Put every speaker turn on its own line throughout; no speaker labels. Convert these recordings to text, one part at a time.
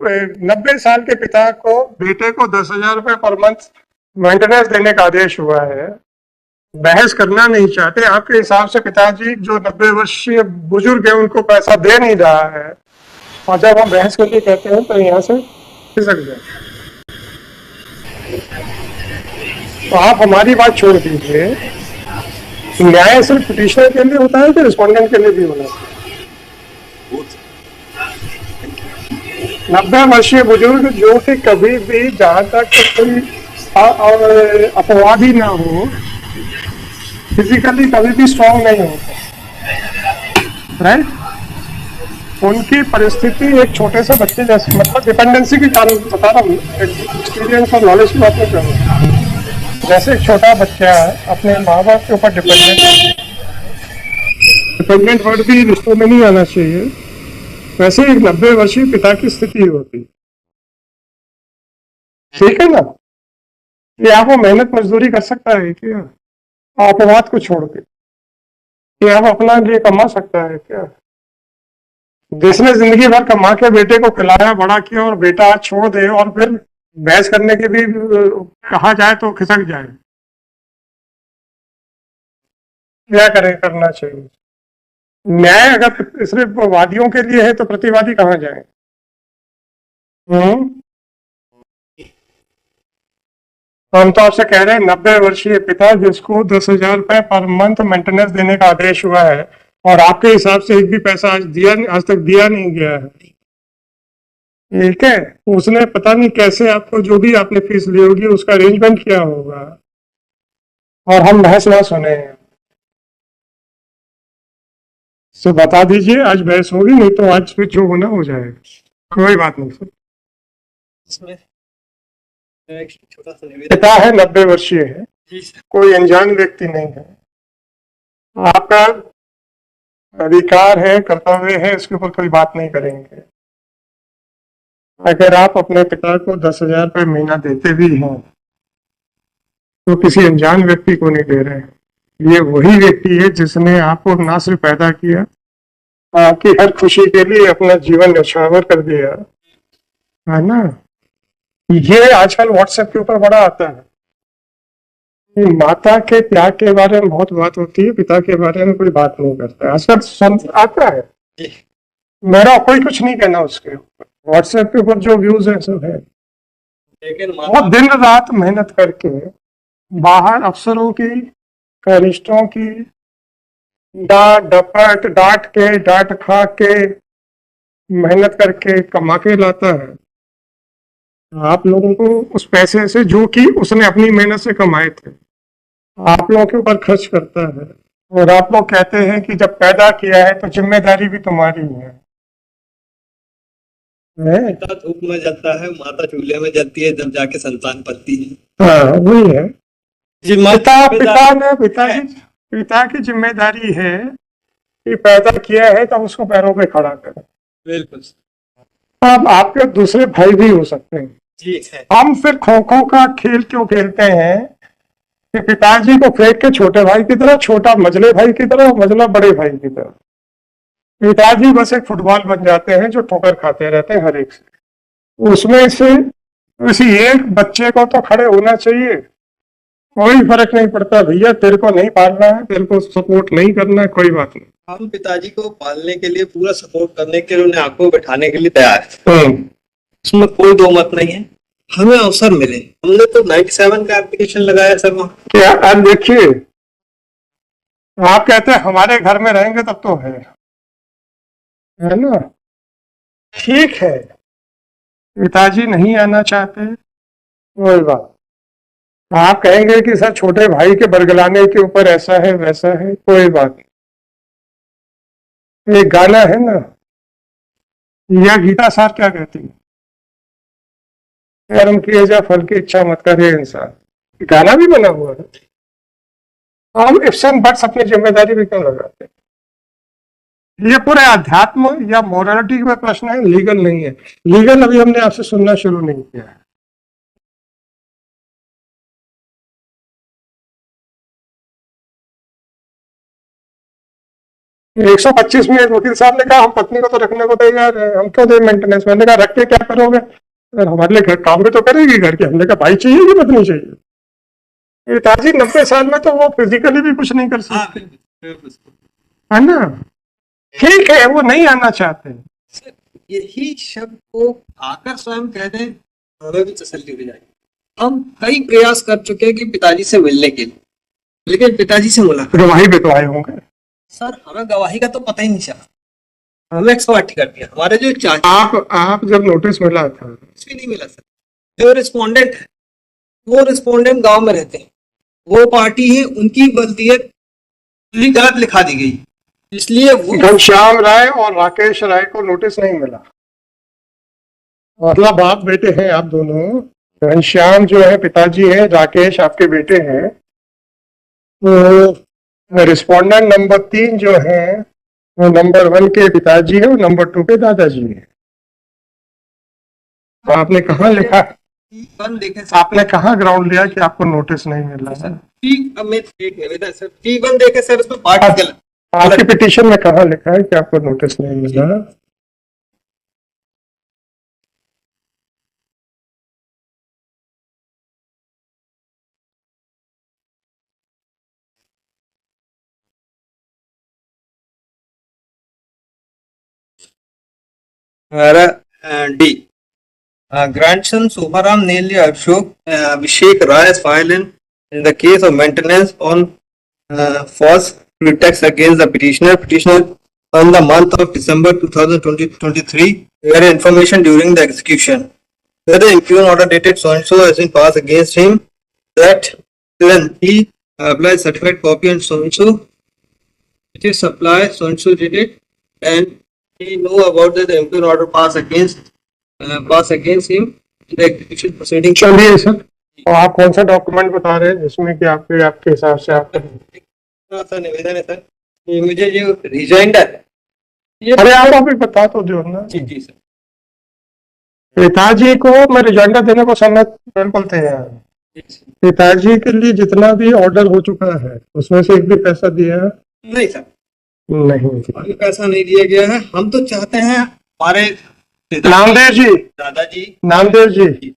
90 साल के पिता को बेटे को 10,000 रुपये पर मंथ मेंटेनेंस देने का आदेश हुआ है। बहस करना नहीं चाहते, आपके हिसाब से पिताजी जो 90 वर्षीय बुजुर्ग है उनको पैसा दे नहीं रहा है, और जब हम बहस करके कहते हैं तो यहाँ से खिसक जाए। तो आप हमारी बात छोड़ दीजिए, न्याय सिर्फ पिटिशनर के लिए होता है कि रिस्पोंडेंट के लिए भी होना चाहिए? 90 वर्षीय बुजुर्ग जो कि कभी भी, जहां तक कोई अपवाद ही ना हो, फिजिकली कभी भी स्ट्रांग नहीं होते, राइट? उनकी परिस्थिति एक छोटे से बच्चे जैसे, मतलब डिपेंडेंसी के कारण बता रहा हूँ, एक्सपीरियंस और नॉलेज की बात नहीं कर रहा। जैसे एक छोटा बच्चा अपने माँ बाप के ऊपर डिपेंडेंट वर्ड भी रिश्तों में नहीं आना चाहिए, वैसे एक 90 वर्षीय पिता की स्थिति होती, ठीक है ना? क्या वो मेहनत मजदूरी कर सकता है क्या अपवाद को छोड़ के? क्या वो अपना लिए कमा सकता है क्या? जिसने जिंदगी भर कमा के बेटे को खिलाया बड़ा किया और बेटा आज छोड़ दे और फिर बहस करने के भी कहा जाए तो खिसक जाए, क्या करें? करना चाहिए। न्याय अगर सिर्फ वादियों के लिए है तो प्रतिवादी कहाँ जाए? हम तो आपसे कह रहे हैं 90 वर्षीय पिता जिसको 10,000 रुपये पर मंथ मेंटेनेंस देने का आदेश हुआ है, और आपके हिसाब से एक भी पैसा आज तक दिया नहीं गया है, ठीक है? उसने पता नहीं कैसे आपको जो भी आपने फीस ली होगी उसका अरेंजमेंट किया होगा, और हम बहस ना सुने। तो बता दीजिए, आज बहस होगी, नहीं तो आज फिर जो होना हो जाएगा, कोई बात नहीं सर।
इसमें एक छोटा सा
पिता है, 90 वर्षीय है, कोई अनजान व्यक्ति नहीं है, आपका अधिकार है, कर्तव्य है, इसके ऊपर कोई बात नहीं करेंगे। अगर आप अपने पिता को 10,000 रुपये महीना देते भी हैं तो किसी अनजान व्यक्ति को नहीं दे रहे हैं, ये वही व्यक्ति है जिसने आपको ना सिर्फ पैदा किया, आपकी हर खुशी के लिए अपना जीवन न्यौछावर कर दिया, है ना? ये आजकल व्हाट्सएप के ऊपर बड़ा आता है कि माता के त्याग के बारे में बहुत बात होती है, पिता के बारे में कोई बात नहीं करता। आजकल आता है, मेरा कोई कुछ नहीं कहना उसके ऊपर, व्हाट्सएप के ऊपर जो व्यूज है सब है।
लेकिन
वो दिन रात मेहनत करके बाहर अफसरों की, कनिष्ठों की डांट के, डांट खा के, मेहनत करके कमा के लाता है, आप लोगों को उस पैसे से जो कि उसने अपनी मेहनत से कमाए थे आप लोगों के ऊपर खर्च करता है, और आप लोग कहते हैं कि जब पैदा किया है तो जिम्मेदारी भी तुम्हारी है।
पिता धूप में जलता है, माता चूल्हे में जलती है, जब जाके संतान पलती है।
हाँ वही है।
पिता
पिता की जिम्मेदारी है कि पैदा किया है तो उसको पैरों पे खड़ा करे।
बिल्कुल।
अब आपके दूसरे भाई भी हो सकते हैं,
जी है।
हम फिर खो खो का खेल क्यों खेलते हैं कि पिताजी को फेंक के छोटे भाई की तरह, छोटा मझले भाई की तरह, मझला बड़े भाई की तरह, पिताजी बस एक फुटबॉल बन जाते हैं जो ठोकर खाते रहते हैं हर एक से। उसमें से किसी एक बच्चे को तो खड़े होना चाहिए, कोई फर्क नहीं पड़ता भैया, तेरे को नहीं पालना है, तेरे को सपोर्ट नहीं करना है, कोई बात नहीं।
हम पिताजी को पालने के लिए, पूरा सपोर्ट करने के लिए, उन्हें आंखों में बैठाने के लिए तैयार है, इसमें कोई दो मत नहीं है। हमें अवसर मिले, हमने तो 97 का एप्लीकेशन लगाया सर वहां।
क्या अब देखिए, आप कहते हैं हमारे घर में रहेंगे तब तो है ना? ठीक है, पिताजी नहीं आना चाहते, कोई बात। आप कहेंगे कि सर छोटे भाई के बरगलाने के ऊपर ऐसा है वैसा है, कोई बात नहीं। एक गाना है ना, या गीता सार क्या कहती है, कर्म किए जा फल की इच्छा मत करे इंसान, गाना भी बना हुआ है। हम इफ्स एंड बट्स अपनी जिम्मेदारी भी क्यों लगाते हैं? ये पूरे अध्यात्म या मोरालिटी का प्रश्न है, लीगल नहीं है। लीगल अभी हमने आपसे सुनना शुरू नहीं किया है। 125 में एक वकील साहब ने कहा हम पत्नी को तो रखने को तैयार है, हम क्यों दें मेंटेनेंस। मैंने कहा रख के क्या करोगे, हमारे लिए घर काम भी तो करेगी घर के। हमने कहा भाई चाहिए कि पत्नी चाहिए। पिताजी 90 साल में तो वो फिजिकली भी कुछ नहीं कर सकते, है ना। ठीक है, वो नहीं आना चाहते।
यही शब्द को आकर स्वयं कह दें हमें भी तसल्ली हो जाएगी। हम कई प्रयास कर चुके हैं कि पिताजी से मिलने के लिए, लेकिन पिताजी से मुलाकात,
गवाही भी तो आए होंगे
सर हमें गवाही का तो पता ही नहीं चला। हमें 108 कर दिया। हमारे जो चाचा,
आप जब नोटिस मिला था,
कुछ भी नहीं मिला सर। जो रिस्पोंडेंट है वो रिस्पोंडेंट गांव में रहते हैं, वो पार्टी है, उनकी वल्दियत गलत लिखा दी गई, इसलिए वो
घनश्याम राय और राकेश राय को नोटिस नहीं मिला। मतलब बाप बेटे हैं आप दोनों। घनश्याम जो है पिताजी है, राकेश आपके बेटे हैं। तो रिस्पोंडेंट नंबर 3 जो है वो नंबर 1 के पिताजी है और नंबर 2 के दादाजी है। तो आपने कहाँ लिखा,
देखे
आपने कहाँ ग्राउंड लिया कि आपको नोटिस नहीं मिला है?
T1 देखे सर, इसमें पार्ट गलत।
आपकी पिटीशन में कहाँ लिखा है कि आपको नोटिस नहीं मिला?
D. Grandson Subharam Nelli Ashok Abhishek Rai is filed in the case of maintenance on false pretext against the petitioner. Petitioner on the month of December 2023 where information during the execution that the impugn order dated so and so has been passed against him, that then he applies certified copy and so it is supply so and so dated, and he know about the impugn order passed against him in the execution proceeding.
चलिए sir, और आप कौन सा document बता रहे हैं जिसमें कि आपके हिसाब से आपका
सर निवेदन है सर, ये मुझे जो रिजाइंडर,
अरे आप अभी बता तो दो ना।
जी सर।
पिताजी को मैं रिजाइंडर देने को सहमत बिल्कुल तैयार हूं। पिताजी के लिए जितना भी ऑर्डर हो चुका है उसमें से एक भी पैसा दिया है?
नहीं सर,
नहीं,
अभी पैसा नहीं दिया गया है। हम तो चाहते हैं हमारे
नामदेव जी,
दादाजी,
नामदेव जी,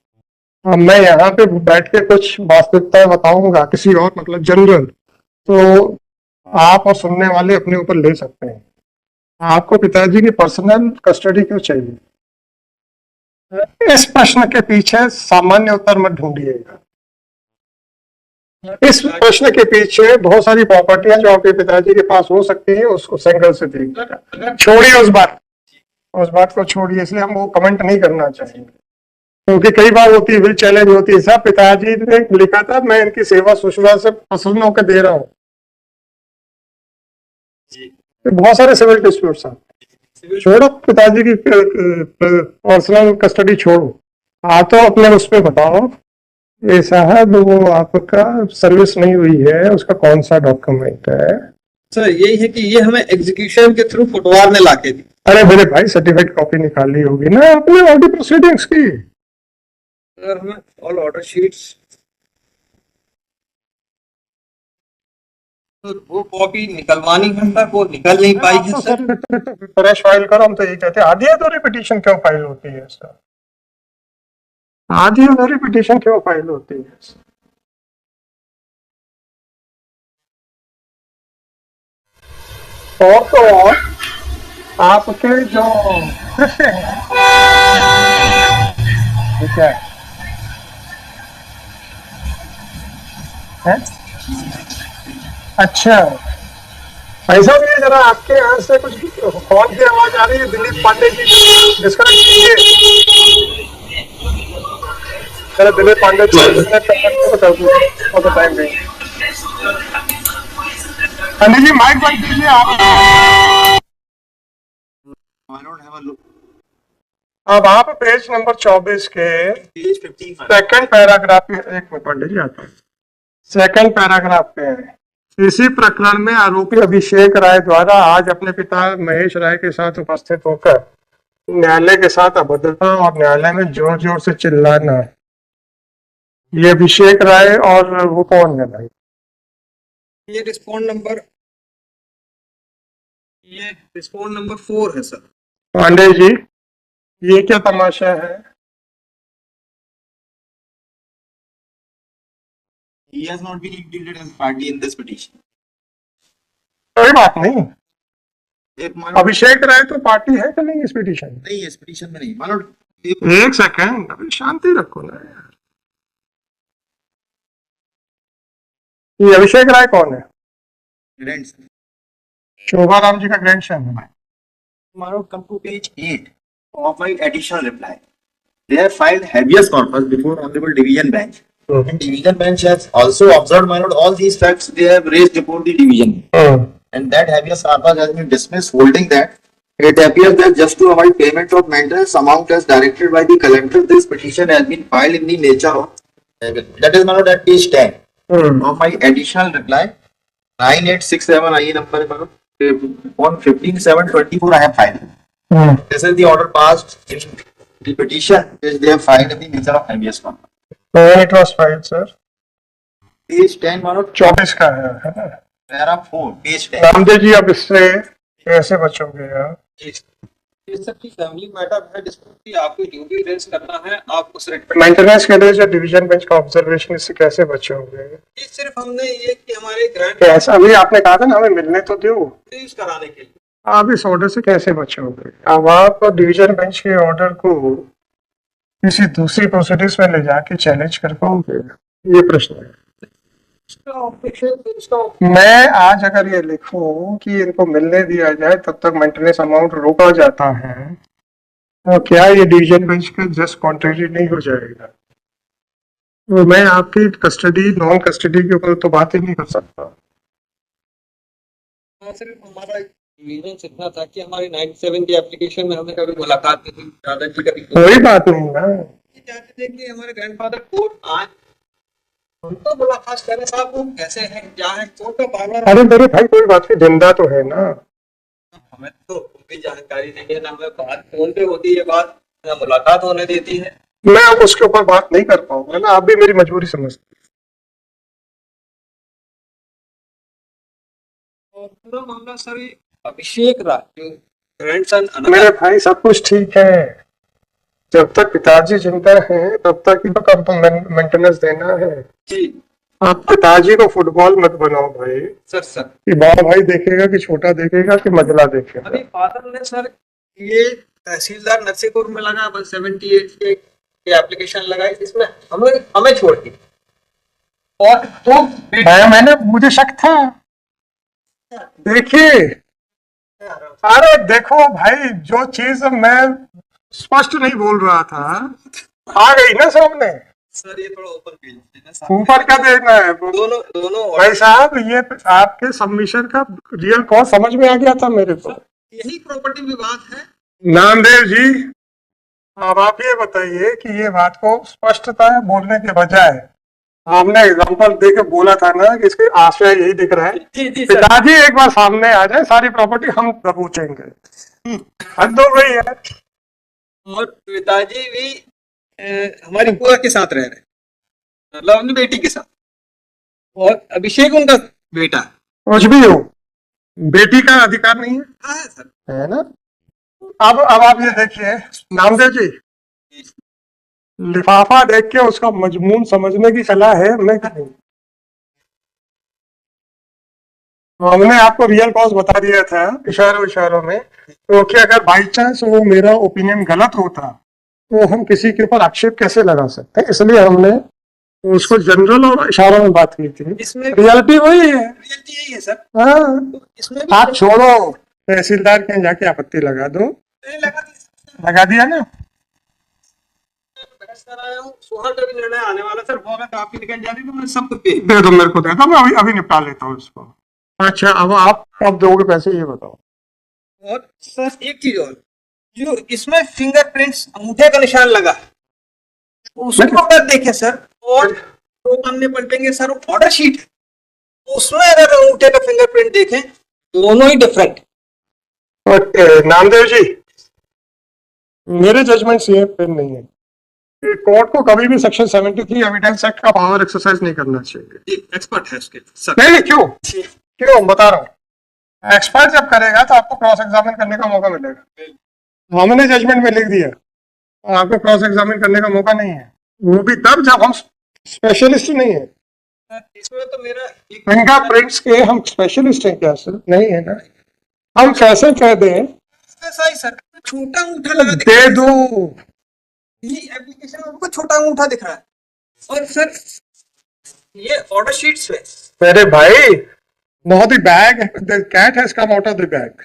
मैं यहाँ पे बैठ के कुछ वास्तविकता बताऊंगा किसी और मतलब जनरल, तो आप और सुनने वाले अपने ऊपर ले सकते हैं। आपको पिताजी की पर्सनल कस्टडी क्यों चाहिए? इस प्रश्न के पीछे सामान्य उत्तर मत ढूंढिएगा। इस प्रश्न के पीछे बहुत सारी प्रॉपर्टियां जो आपके पिताजी के पास हो सकती है, उसको सिंगल से देखिएगा। छोड़िए उस बात को छोड़िए, इसलिए हम वो कमेंट नहीं करना चाहेंगे, क्योंकि कई बार होती है, विल चैलेंज होती है। साहब पिताजी ने लिखा था मैं इनकी सेवा शुश्रूषा से प्रसन्न होकर दे रहा हूँ। बहुत सारे सिविल डिस्प्यूट्स हैं, छोड़ो पिताजी की पर्सनल कस्टडी छोड़ो। तो अपने उस पर बताओ ये साहब वो आपका सर्विस नहीं हुई है, उसका कौन सा डॉक्यूमेंट है?
सर यही है कि ये हमें एग्जीक्यूशन के थ्रू फुटवार ने लाके दी।
अरे मेरे भाई सर्टिफिकेट कॉपी निकाली होगी ना आपने ऑडिट प्रोसीडिंग्स की?
सर हमें ऑल ऑर्डर शीट्स, तो वो कॉपी निकलवानी है सर, वो निकल नहीं पाई है सर।
फ्रेश फाइल करो। हम तो यही कहते हैं आधी अधूरी पिटीशन क्यों फाइल होती है सर? आधी अधूरी पिटीशन क्यों फाइल होती है? और तो और आपके जो कृष्य है? अच्छा ऐसा भी है, जरा आपके यहाँ से कुछ फोन की आवाज आ रही है, दिलीप पांडे जी डिस्कनेक्ट कीजिए। जरा दिलीप पांडे टाइम नहीं। अनिल जी माइक बंद कीजिए आप। अब आप पेज नंबर 24 के सेकंड पैराग्राफ में, एक मिनट पंडित जी आता है, सेकंड पैराग्राफ पे है। इसी प्रकरण में आरोपी अभिषेक राय द्वारा आज अपने पिता महेश राय के साथ उपस्थित होकर न्यायालय के साथ अभद्रता और न्यायालय में जोर जोर से चिल्लाना। ये अभिषेक राय और वो कौन है भाई?
ये रिस्पॉन्ड नंबर ये रिस्पॉन्ड नंबर 4 है सर।
पांडे जी, ये क्या तमाशा है?
He has not been included as a party in this petition.
कोई बात नहीं,
एक मानो
अभिषेक राय तो पार्टी है कि नहीं इस पिटीशन
नहीं है, इस पिटीशन में नहीं मानो
में? एक सेकंड, अभी शांति रखो ना यार। ये अभिषेक राय कौन है?
grants.
शोभा राम जी का ग्रैंडसन है।
Mano, come to page 8 of my additional reply. They have filed habeas corpus before Honorable Division Bench. And Division Bench has also observed, my lord, all these facts they have raised before the division. And that habeas corpus has been dismissed, holding that it appears that just to avoid payment of maintenance amount as directed by the collector, this petition has been filed in the nature of that is, my lord, at page 10 of my additional reply. 9867 IE number, my lord, on 15/7/24 I have filed. This is the order passed in the petition which they have filed in the nature of habeas corpus.
When it was filed, sir?
Page 10, my lord,
24 का है ना?
paragraph 4, page 10.
Ramdev ji, अब इससे कैसे बचोगे यार?
ये सब की फैमिली मैटर है जिसको आपको ड्यूटी रेज करना है, आप उस
मेंटेनेंस के लिए जो डिवीजन बेंच का ऑब्जर्वेशन, इससे कैसे बचोगे?
ये सिर्फ हमने ये कि हमारे ग्रांट
कैसा, अभी आपने कहा था ना हमें मिलने तो दो,
यूज कराने के लिए।
आप इस ऑर्डर से कैसे बचोगे? अब आप डिवीजन बेंच के ऑर्डर को किसी दूसरी प्रोसीडिंग्स में ले जाके चैलेंज कर पाओगे? ये प्रश्न है। मैं आज अगर ये लिखूं कि इनको मिलने दिया जाए तब तक मेंटेनेंस अमाउंट रोका जाता है, तो क्या ये डिवीजन बेंच का जस्ट कॉन्ट्रेरी नहीं हो जाएगा? तो मैं आपकी कस्टडी नॉन कस्टडी के ऊपर तो बात ही नहीं कर सकता।
सिर्फ हमारा रीजन इतना था कि हमारी 97 की एप्लीकेशन में हमने कभी मुलाकात नहीं की दादाजी, कभी
कोई बात नहीं ना,
चाहते थे कि हमारे ग्रैंडफादर कोर्ट आए, उनको मुलाकात करें, साहब वो कैसे हैं क्या है, कोर्ट का पावर।
अरे मेरे भाई कोई बात नहीं, जिंदा तो है ना।
हमें तो कोई जानकारी नहीं है ना, हमें बात फोन पे होती है, बात ना मुलाकात होने देती है।
मैं अब उसके ऊपर बात नहीं कर पाऊंगा ना, आप भी मेरी मजबूरी समझते।
और पूरा मामला सर ये अभिषेक राय जो ग्रैंडसन
मेरे भाई सब कुछ ठीक है, जब तक पिताजी जिंदा हैं तब तक ही तो हमको मेंटेनेंस देना है।
जी
आप पिताजी को फुटबॉल मत बनाओ भाई,
सर
कि बड़ा भाई देखेगा कि छोटा देखेगा कि मजला देखेगा।
अभी फादर ने सर ये तहसीलदार नरसिंहपुर में लगा 178 के एप्लीकेशन लगाई, इसमें हमें छोड़ दी। और तो
मैंने मुझे शक था, देखिए अरे देखो भाई, जो चीज मैं स्पष्ट नहीं बोल रहा था आ गई ना सामने।
सर ये थोड़ा ऊपर भेज देना,
ऊपर का देना है
दोनों
भाई साहब। ये आपके सबमिशन का रियल कॉज समझ में आ गया था मेरे को।
यही प्रॉपर्टी विवाद है।
नामदेव जी, अब आप ये बताइए कि ये बात को स्पष्टता बोलने के बजाय आपने एग्जांपल दे के बोला था ना कि इसके आशय यही दिख रहा है,
जी सर।
पिताजी एक बार सामने आ जाए सारी प्रॉपर्टी हम दबोचेंगे। हद हो गई है।
और पिताजी भी हमारी बुआ के साथ रह रहे, मतलब अपनी बेटी के साथ, और अभिषेक उनका बेटा।
कुछ भी हो, बेटी का अधिकार नहीं है,
हाँ सर,
है ना। अब आप ये देखिए नामदेव जी, लिफाफा देख के उसका मजमून समझने की कला है हमें कि नहीं? तो हमने आपको रियल कॉज बता दिया था इशारों में, तो कि अगर बाई चांस वो मेरा ओपिनियन गलत होता तो हम किसी के ऊपर आक्षेप कैसे लगा सकते हैं, इसलिए हमने उसको जनरल और इशारों में बात की थी।
इसमें
रियलिटी वही है।
रियलिटी यही है सर।
हाँ,
तो इसमें भी
आप छोड़ो, तहसीलदार के यहाँ जाके आपत्ति लगा दो। लगा दिया ना।
सोहर का भी निर्णय आने वाला सर, वो अगर आपकी निकल जाती तो मैं सब कुछ दे
दे दो, मेरे को दे दो, मैं अभी निपटा लेता हूँ इसको। अच्छा, अब आप कब दोगे पैसे ये बताओ।
और सर एक चीज और, जो इसमें फिंगरप्रिंट्स अंगूठे का निशान लगा उसको अगर देखें सर, और तो सामने पलटेंगे सर ऑर्डर शीट, उसमें अगर अंगूठे का फिंगरप्रिंट देखें दोनों ही डिफरेंट।
ओके नामदेव जी, मेरे जजमेंट से पेन नहीं है। कोर्ट को कभी भी सेक्शन 73 एविडेंस एक्ट का पावर एक्सरसाइज नहीं करना चाहिए।
एक्सपर्ट है उसके सर।
नहीं क्यों बता रहा हूँ। एक्सपर्ट जब करेगा तो आपको क्रॉस एग्जामिन करने का मौका मिलेगा। हमने जजमेंट में लिख दिया, आपको क्रॉस एग्जामिन करने का मौका नहीं है, वो भी तब जब हम स्पेशलिस्ट नहीं है।
इसमें तो मेरा
फिंगरप्रिंट्स के हम स्पेशलिस्ट हैं क्या सर? नहीं है ना। हम कैसे कह दें
सर छोटा अंगूठा लगा
दे दो,
ये एप्लीकेशन में हमको छोटा अंगूठा दिख रहा है, और सर ये ऑर्डर शीट्स पे
मेरे भाई, now the bag, the cat has come out of the bag.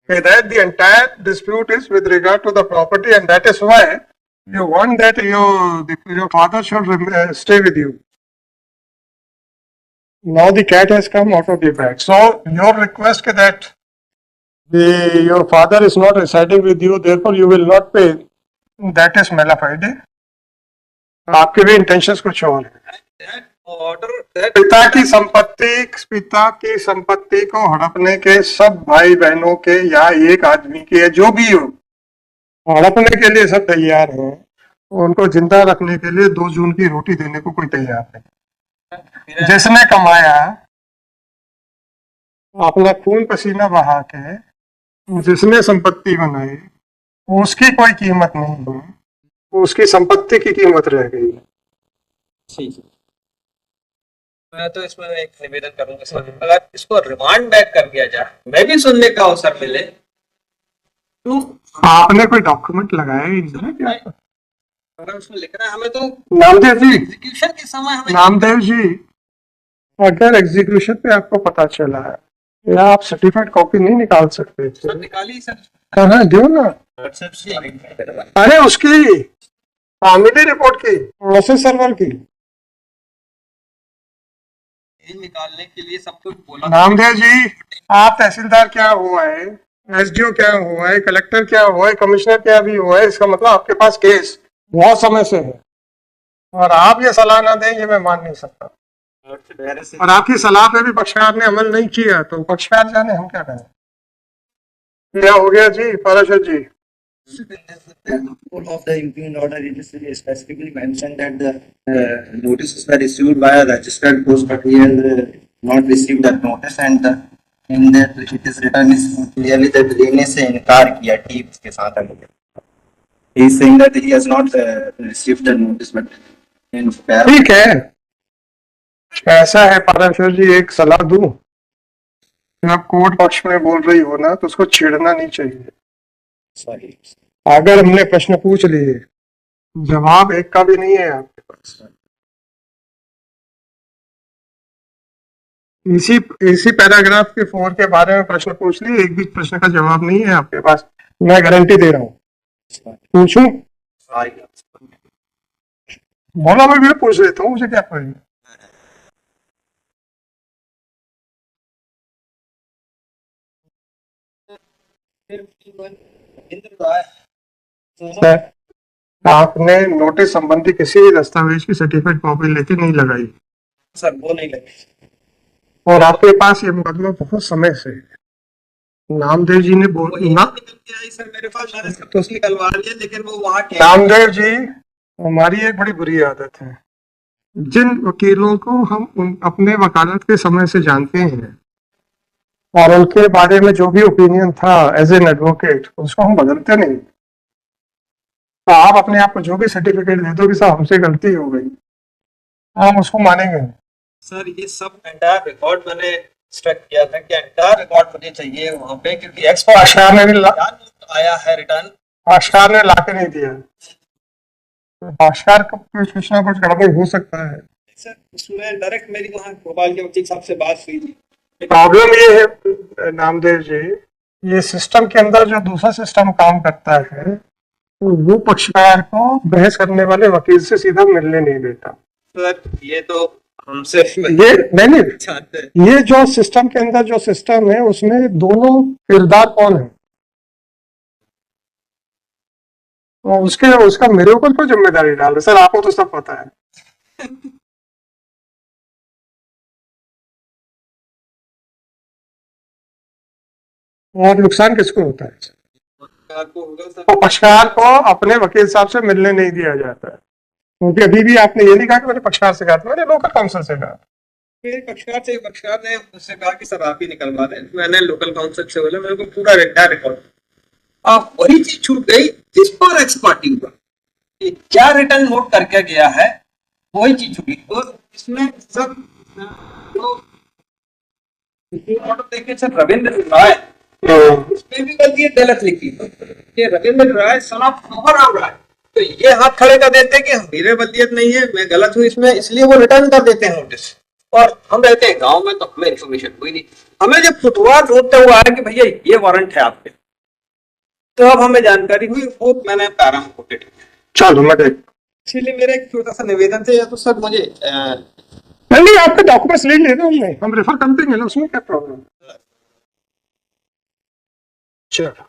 Okay, that the entire dispute is with regard to the property, and that is why you want that your father should stay with you. Now the cat has come out of the bag. So your request that your father is not residing with you, therefore you will not pay. That is mala fide. आपके भी intentions कुछ और हैं।
Order
पिता की संपत्ति को हड़पने के सब भाई बहनों के या एक आदमी के, जो भी हो, हड़पने के लिए सब तैयार हैं। उनको जिंदा रखने के लिए 2 जून की रोटी देने को कोई तैयार नहीं। जिसने कमाया, अपना खून पसीना बहा के जिसने संपत्ति बनाई, उसकी कोई कीमत नहीं है, उसकी संपत्ति की कीमत रह गई।
ठीक, मैं तो इसमें एक निवेदन करूंगा सर, अगर इसको रिमांड बैक कर दिया जाए, मैं भी सुनने का अवसर मिले, तो
आपने कोई डॉक्यूमेंट लगाया ही नहीं है क्या?
अगर उसमें लिखना है हमें, तो
नामदेव जी,
एग्जीक्यूशन के समय हमें
नामदेव जी, अगर एग्जीक्यूशन पे आपको पता चला है, या आप सर्टिफाइड कॉपी नहीं निकाल सकते थे?
सर निकाली सर,
कहाँ दो ना। अरे उसकी फैमिली रिपोर्ट की, प्रोसेस सर्वर की,
निकालने के लिए सब कुछ बोला।
नामदेव जी, आप तहसीलदार क्या हुआ है, एसडीओ क्या हुआ है, कलेक्टर क्या हुआ है, कमिश्नर क्या भी हुआ है, इसका मतलब आपके पास केस बहुत समय से है, और आप ये सलाह ना दें, ये मैं मान नहीं सकता। और आपकी सलाह पे भी पक्षकार ने अमल नहीं किया, तो पक्षकार जाने हम क्या करें। क्या हो गया जी पाराशर जी?
Of the impugned order, it is specifically mentioned that the notices were issued by a registered post, but he has not received that notice, and in that it is written is clearly that लेने से इनकार किया टीप के साथ। He is saying that he has not received the notice, but in
ठीक है, ऐसा है पाराशर जी, एक सलाह दूं, जब कोर्ट पक्ष में बोल रही हो ना, तो उसको छेड़ना नहीं चाहिए।
sorry.
अगर हमने प्रश्न पूछ लिए, जवाब एक का भी नहीं है आपके पास, इसी पैराग्राफ के 4 के बारे में प्रश्न पूछ लिए, एक भी प्रश्न का जवाब नहीं है आपके पास, मैं गारंटी दे रहा हूँ। पूछूं? बोला, मैं भी पूछ लेता हूँ, मुझे क्या पड़ेगा। सर, आपने नोटिस संबंधी किसी भी दस्तावेज की सर्टिफाइड कॉपी लेके नहीं लगाई,
सर वो नहीं लगी,
और आपके पास ये मुकदमा बहुत समय से है। नामदेव जी ने
सर मेरे पास मैंने सब कुछ निकलवा लिया, लेकिन वो वहाँ
नामदेव जी, हमारी एक बड़ी बुरी आदत है, जिन वकीलों को हम अपने वकालत के समय से जानते हैं, और उनके बारे में जो भी ओपिनियन था एज एन एडवोकेट, उसको हम बदलते नहीं। तो आप अपने आप को जो भी सर्टिफिकेट दे दो कि साहब हमसे गलती हो गई, हम उसको मानेंगे।
सर ये सब एंटायर रिकॉर्ड मैंने इंस्ट्रक्ट किया था कि एंटायर रिकॉर्ड मुझे चाहिए वहाँ पे, क्योंकि
भाष्यकार ने भी
आया है रिटर्न,
भाष्यकार ने लाके नहीं दिया, भाष्यकार का कुछ ना कुछ गड़बड़ हो सकता है।
सर उसमें डायरेक्ट मेरी वहाँ भोपाल के वकील साहब से बात हुई थी।
प्रॉब्लम ये है नामदेव जी, ये सिस्टम के अंदर जो दूसरा सिस्टम काम करता है, तो वो पक्षकार को बहस करने वाले वकील से सीधा मिलने नहीं देता।
सर ये तो हमसे
ये नहीं, ये जो सिस्टम के अंदर जो सिस्टम है, उसमें दोनों किरदार कौन है, तो उसका मेरे ऊपर कोई जिम्मेदारी डाल रहे। सर आपको तो सब पता है। और नुकसान किसको होता है? तो पक्षकार को अपने वकील साहब से मिलने नहीं दिया जाता है, क्योंकि अभी भी आपने ये नहीं कहा कि मैंने पक्षकार से कहा था, मैंने लोकल काउंसिल से कहा।
मेरे पक्षकार से पक्षकार ने मुझसे कहा कि सर आप ही निकलवा दें। मैंने लोकल काउंसिल से बोला मेरे को पूरा रिकॉर्ड, आप वही चीज छूट गई जिस पर एक्सपर्टी हुआ, कि क्या रिटर्न नोट करके गया है वही चीज छूटी। और इसमें सर ऑर्डर देखे सर रविंद्र राय, इसमें भी गलती गलत लिखी, ये रविंद्र राय सन ऑफ शोभाराम राय, तो ये हाथ खड़े कर देते हैं कि मेरे बल्दियत नहीं है, मैं गलत हूँ इसमें, इसलिए वो रिटर्न कर देते हैं नोटिस। और हम रहते हैं गांव में तो हमें इन्फॉर्मेशन कोई नहीं, हमें जब फुटवार रोकते हुआ आया कि भैया ये वारंट है आपके, तो अब हमें जानकारी हुई, वो मैंने पैरा में कोटेड।
चलो मैं देख,
इसलिए मेरा एक छोटा सा निवेदन थे, या तो सर मुझे
नहीं आपके डॉक्यूमेंट्स ले लेना, हम रेफर कर देंगे ना, उसमें क्या प्रॉब्लम। चलो